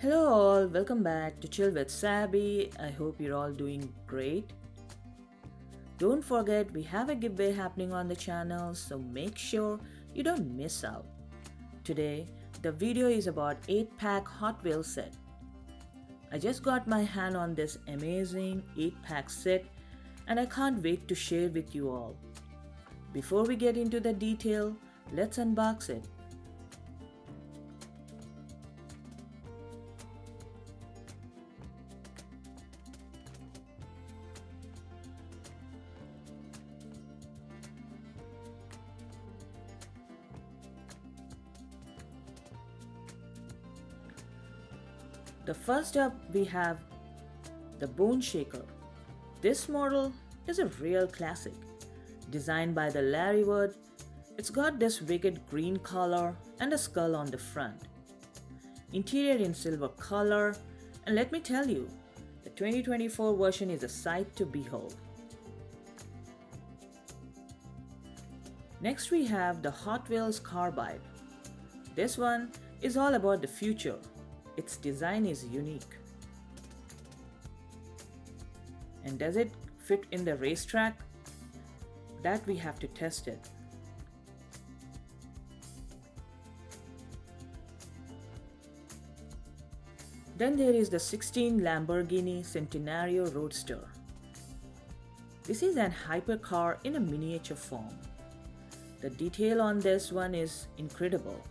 Hello all, welcome back to Chill with Sabi. I hope you're all doing great. Don't forget we have a giveaway happening on the channel, so make sure you don't miss out. Today, the video is about 8-pack Hot Wheels set. I just got my hand on this amazing 8-pack set and I can't wait to share with you all. Before we get into the detail, let's unbox it. The first up we have the Boneshaker. This model is a real classic. Designed by the Larry Wood, it's got this wicked green color and a skull on the front. Interior in silver color, and let me tell you, the 2024 version is a sight to behold. Next we have the Hot Wheels Carbide. This one is all about the future. Its design is unique. And does it fit in the racetrack? That we have to test it. Then there is the 16 Lamborghini Centenario Roadster. This is an hypercar in a miniature form. The detail on this one is incredible.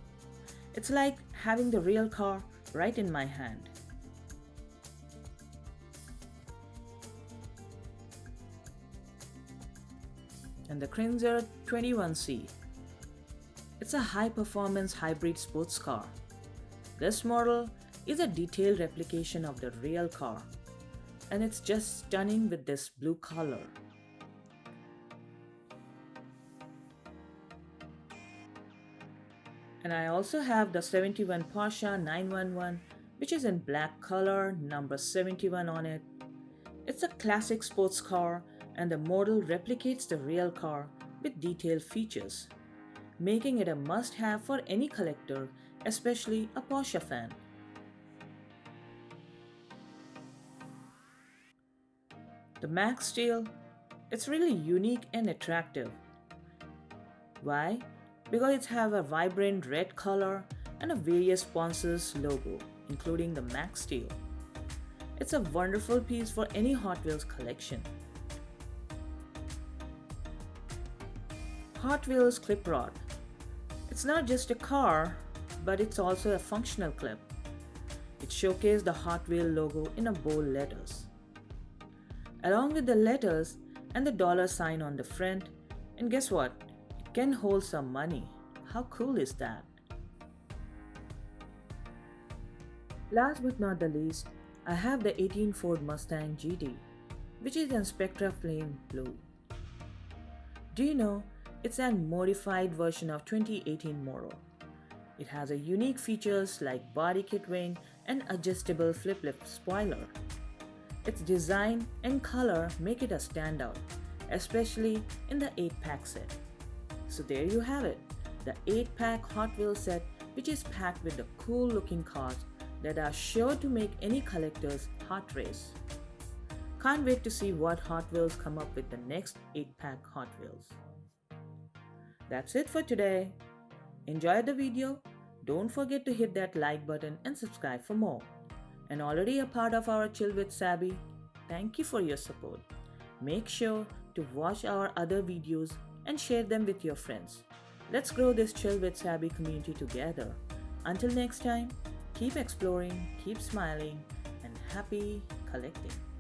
It's like having the real car right in my hand. And the Cruiser 21C. It's a high-performance hybrid sports car. This model is a detailed replication of the real car, and it's just stunning with this blue color. And I also have the 71 Porsche 911, which is in black color, number 71 on it. It's a classic sports car and the model replicates the real car with detailed features, making it a must-have for any collector, especially a Porsche fan. The Max Steel, it's really unique and attractive. Why? Because it has a vibrant red color and a various sponsors logo, including the Max Steel. It's a wonderful piece for any Hot Wheels collection. Hot Wheels Clip Rod. It's not just a car, but it's also a functional clip. It showcases the Hot Wheel logo in a bold letters. Along with the letters and the dollar sign on the front, and guess what? It can hold some money. How cool is that? Last but not the least, I have the 18 Ford Mustang GT, which is in Spectra Flame Blue. Do you know, it's a modified version of 2018 model. It has a unique features like body kit wing and adjustable flip-lip spoiler. Its design and color make it a standout, especially in the 8-pack set. So there you have it, the 8-pack Hot Wheels set, which is packed with the cool looking cars that are sure to make any collector's heart race. Can't wait to see what Hot Wheels come up with the next 8-pack Hot Wheels. That's it for today. Enjoy the video. Don't forget to hit that like button and subscribe for more. And already a part of our Chill with Sabi, thank you for your support. Make sure to watch our other videos and share them with your friends. Let's grow this Chill with Sabi community together. Until next time, keep exploring, keep smiling, and happy collecting.